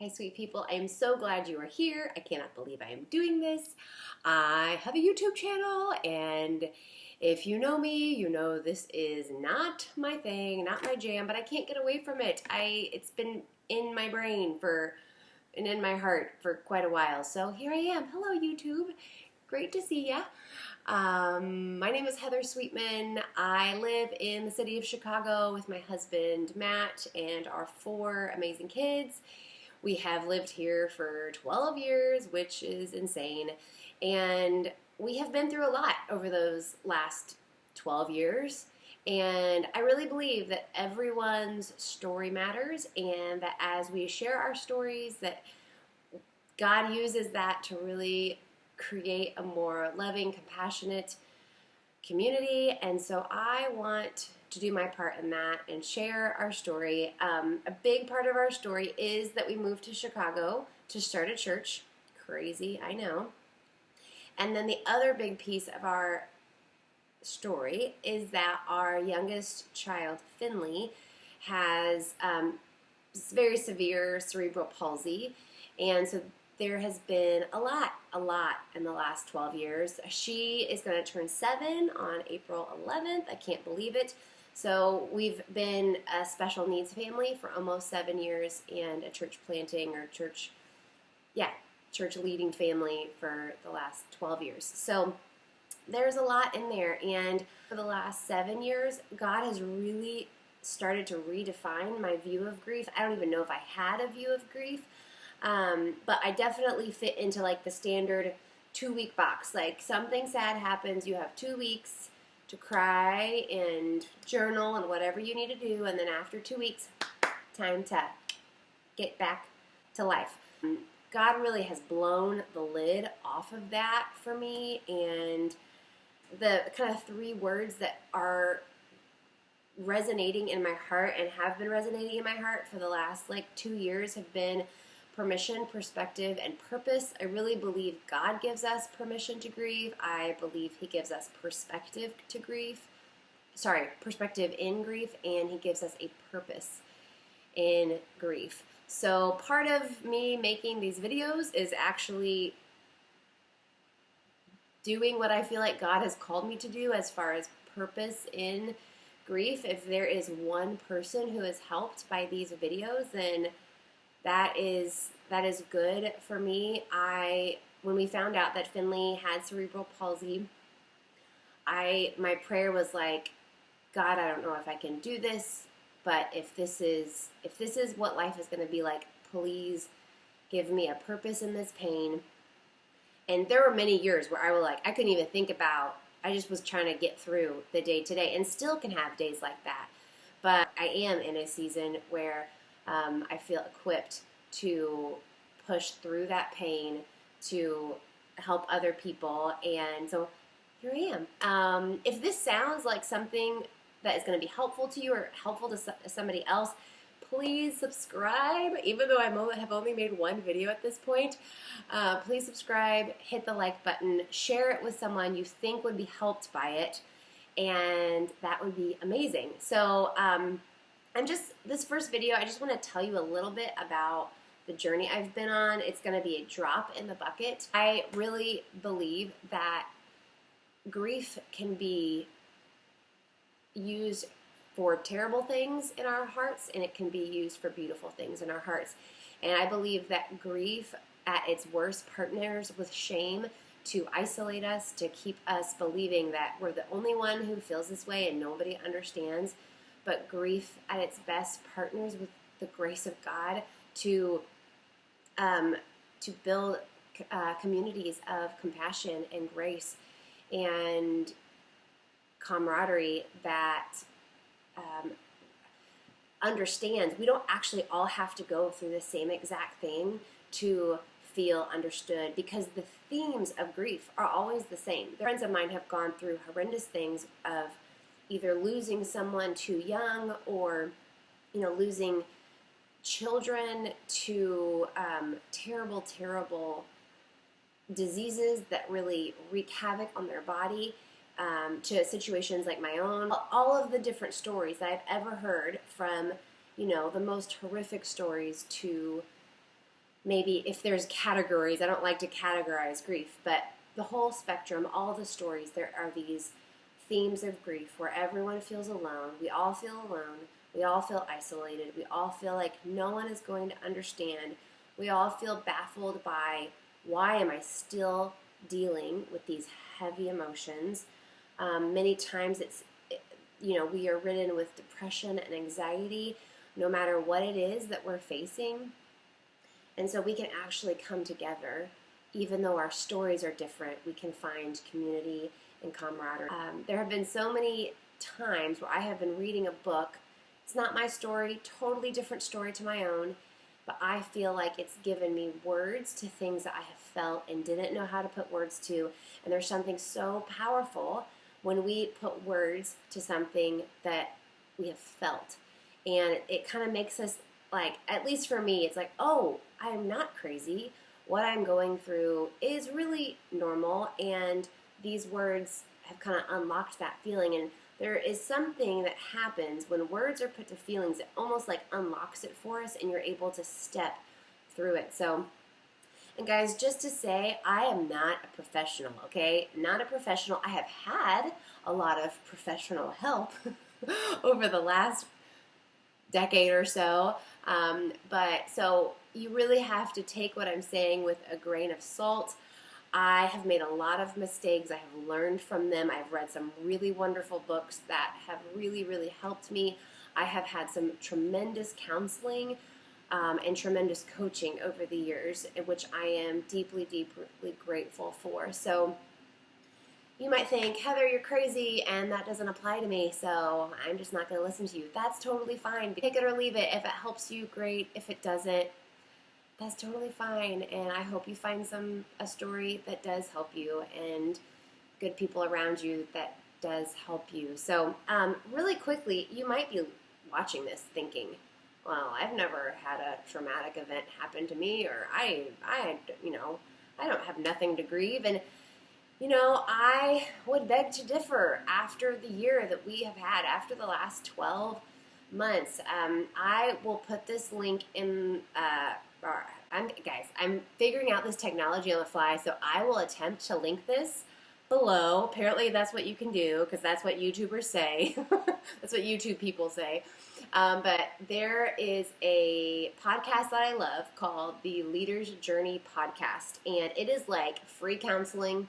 Hi, sweet people. I am so glad you are here. I cannot believe I am doing this. I have a YouTube channel, and if you know me, you know this is not my thing, not my jam, but I can't get away from it. It's been in my brain and in my heart for quite a while. So here I am. Hello, YouTube. Great to see ya. My name is Heather Sweetman. I live in the city of Chicago with my husband, Matt, and our 4 amazing kids. We have lived here for 12 years, which is insane. And we have been through a lot over those last 12 years. And I really believe that everyone's story matters, and that as we share our stories, that God uses that to really create a more loving, compassionate community. And so I want to do my part in that and share our story. A big part of our story is that we moved to Chicago to start a church. Crazy, I know. And then the other big piece of our story is that our youngest child, Finley, has very severe cerebral palsy. And so there has been a lot in the last 12 years. She is going to turn 7 on April 11th. I can't believe it. So we've been a special needs family for almost 7 years, and a church planting or church leading family for the last 12 years. So there's a lot in there, and for the last 7 years, God has really started to redefine my view of grief. I don't even know if I had a view of grief. But I definitely fit into like the standard 2-week box. Like something sad happens, you have 2 weeks to cry and journal and whatever you need to do, and then after 2 weeks, time to get back to life. God really has blown the lid off of that for me, and the kind of 3 words that are resonating in my heart and have been resonating in my heart for the last 2 years have been permission, perspective, and purpose. I really believe God gives us permission to grieve. I believe He gives us perspective in grief, and He gives us a purpose in grief. So part of me making these videos is actually doing what I feel like God has called me to do as far as purpose in grief. If there is one person who is helped by these videos, then that is good for me. When we found out that Finley had cerebral palsy, my prayer was like, God, I don't know if I can do this, but if this is what life is going to be like, please give me a purpose in this pain. And there were many years where I couldn't even think about, I just was trying to get through the day to day, and still can have days like that. But I am in a season where I feel equipped to push through that pain, to help other people, and so here I am. If this sounds like something that is going to be helpful to you or helpful to somebody else, please subscribe. Even though I have only made 1 video at this point, please subscribe, hit the like button, share it with someone you think would be helped by it, and that would be amazing. So this first video, I just want to tell you a little bit about the journey I've been on. It's going to be a drop in the bucket. I really believe that grief can be used for terrible things in our hearts, and it can be used for beautiful things in our hearts. And I believe that grief at its worst partners with shame to isolate us, to keep us believing that we're the only one who feels this way and nobody understands. But grief at its best partners with the grace of God to build communities of compassion and grace and camaraderie that understands. We don't actually all have to go through the same exact thing to feel understood, because the themes of grief are always the same. Friends of mine have gone through horrendous things of either losing someone too young, or losing children to terrible diseases that really wreak havoc on their body, to situations like my own. All of the different stories that I've ever heard, from the most horrific stories to maybe if there's categories, I don't like to categorize grief, but the whole spectrum, all the stories, there are these themes of grief where everyone feels alone. We all feel alone. We all feel isolated. We all feel like no one is going to understand. We all feel baffled by, why am I still dealing with these heavy emotions? Many times we are ridden with depression and anxiety, no matter what it is that we're facing. And so we can actually come together, even though our stories are different. We can find community and camaraderie. There have been so many times where I have been reading a book. It's not my story, totally different story to my own, but I feel like it's given me words to things that I have felt and didn't know how to put words to. And there's something so powerful when we put words to something that we have felt. And it kind of makes us, like, at least for me, it's like, oh, I'm not crazy. What I'm going through is really normal, and these words have kind of unlocked that feeling. And there is something that happens when words are put to feelings. It almost like unlocks it for us, and you're able to step through it. So, and guys, just to say, I am not a professional, okay? Not a professional. I have had a lot of professional help over the last decade or so. But so you really have to take what I'm saying with a grain of salt. I have made a lot of mistakes. I have learned from them. I've read some really wonderful books that have really, really helped me. I have had some tremendous counseling and tremendous coaching over the years, which I am deeply, deeply grateful for. So you might think, Heather, you're crazy, and that doesn't apply to me, so I'm just not going to listen to you. That's totally fine. Take it or leave it. If it helps you, great. If it doesn't, that's totally fine. And I hope you find a story that does help you, and good people around you that does help you. So really quickly, you might be watching this thinking, well, I've never had a traumatic event happen to me, or I don't have nothing to grieve. And I would beg to differ after the year that we have had, after the last 12 months. I will put this link in, I'm figuring out this technology on the fly, so I will attempt to link this below. Apparently that's what you can do, because that's what YouTubers say. That's what YouTube people say. But there is a podcast that I love called the Leader's Journey Podcast, and it is like free counseling.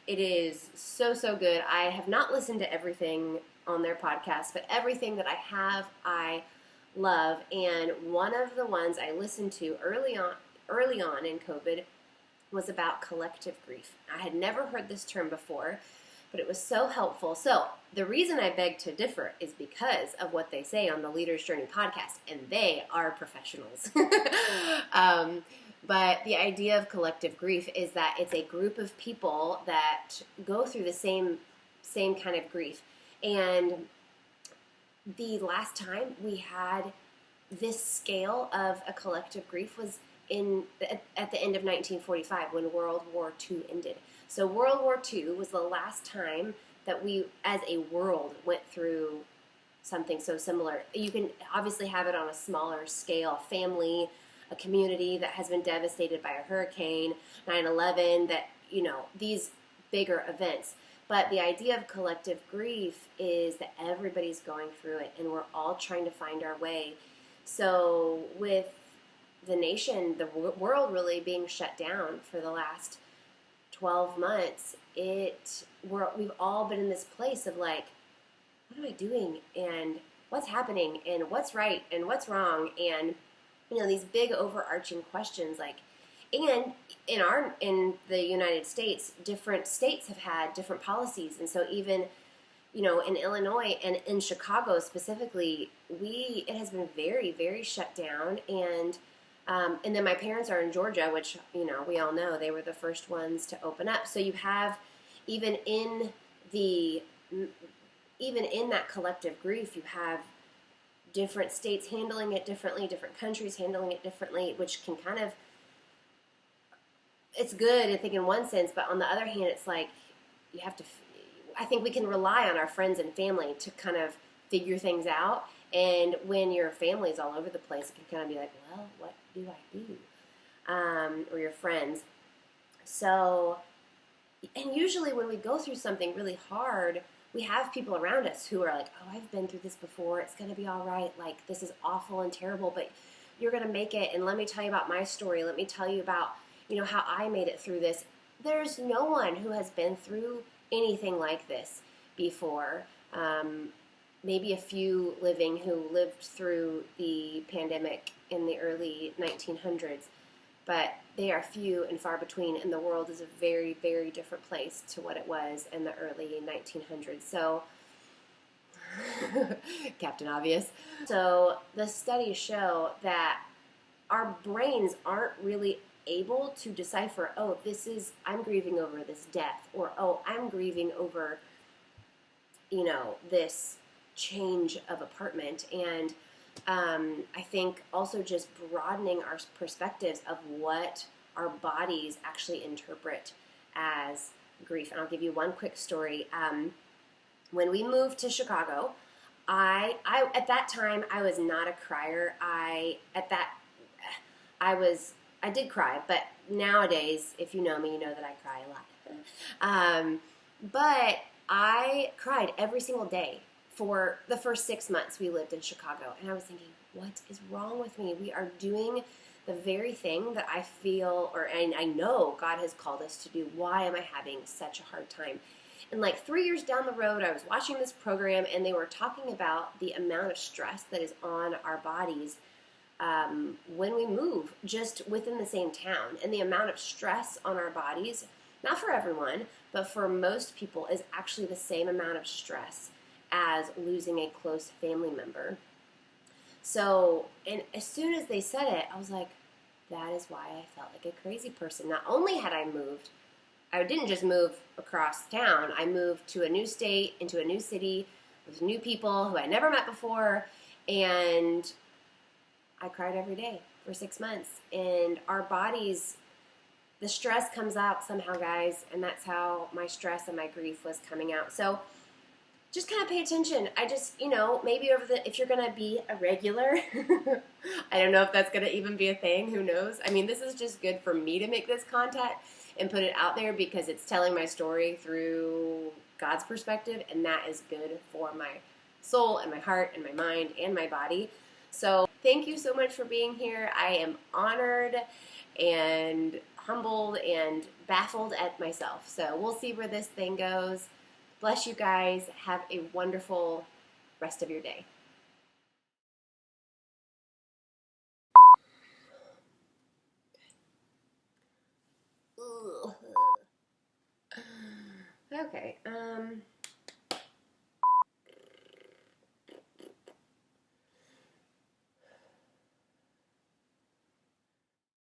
It is so, so good. I have not listened to everything on their podcast, but everything that I have, I love. And one of the ones I listened to early on in COVID was about collective grief. I had never heard this term before, but it was so helpful. So the reason I beg to differ is because of what they say on the Leader's Journey podcast, and they are professionals. But the idea of collective grief is that it's a group of people that go through the same kind of grief. And the last time we had this scale of a collective grief was at the end of 1945, when World War II ended. So World War II was the last time that we, as a world, went through something so similar. You can obviously have it on a smaller scale, family, a community that has been devastated by a hurricane, 9/11, these bigger events. But the idea of collective grief is that everybody's going through it, and we're all trying to find our way. So with the nation, the world really being shut down for the last 12 months, we've all been in this place of like, what am I doing? And what's happening? And what's right? And what's wrong? And these big overarching questions, and in the United States, different states have had different policies, and so even, in Illinois and in Chicago specifically, it has been very, very shut down, and then my parents are in Georgia, which, we all know they were the first ones to open up. So you have, even in that collective grief, you have different states handling it differently, different countries handling it differently, which can kind of, it's good, I think, in one sense, but on the other hand, it's like, I think we can rely on our friends and family to kind of figure things out, and when your family's all over the place, it can kind of be like, well, what do I do? or your friends. So, and usually when we go through something really hard, we have people around us who are like, oh, I've been through this before. It's going to be all right. Like, this is awful and terrible, but you're going to make it. And let me tell you about my story. Let me tell you about, how I made it through this. There's no one who has been through anything like this before. Maybe a few living who lived through the pandemic in the early 1900s, but they are few and far between, and the world is a very, very different place to what it was in the early 1900s. So, Captain Obvious. So, the studies show that our brains aren't really able to decipher, oh, I'm grieving over this death, or, oh, I'm grieving over, this change of apartment. And I think also just broadening our perspectives of what our bodies actually interpret as grief. And I'll give you one quick story. When we moved to Chicago, I at that time I was not a crier. I did cry, but nowadays, if you know me, you know that I cry a lot. But I cried every single day for the first 6 months we lived in Chicago. And I was thinking, what is wrong with me? We are doing the very thing that I feel, and I know God has called us to do. Why am I having such a hard time? And like 3 years down the road, I was watching this program, and they were talking about the amount of stress that is on our bodies when we move just within the same town. And the amount of stress on our bodies, not for everyone, but for most people, is actually the same amount of stress as losing a close family member. So, and as soon as they said it, I was like, that is why I felt like a crazy person. Not only had I moved, I didn't just move across town, I moved to a new state, into a new city, with new people who I never met before, and I cried every day for 6 months. And our bodies, the stress comes out somehow, guys, and that's how my stress and my grief was coming out. So just kind of pay attention. I just, maybe if you're going to be a regular, I don't know if that's going to even be a thing. Who knows? I mean, this is just good for me to make this content and put it out there because it's telling my story through God's perspective, and that is good for my soul and my heart and my mind and my body. So thank you so much for being here. I am honored and humbled and baffled at myself. So we'll see where this thing goes. Bless you guys. Have a wonderful rest of your day. Ugh. Okay.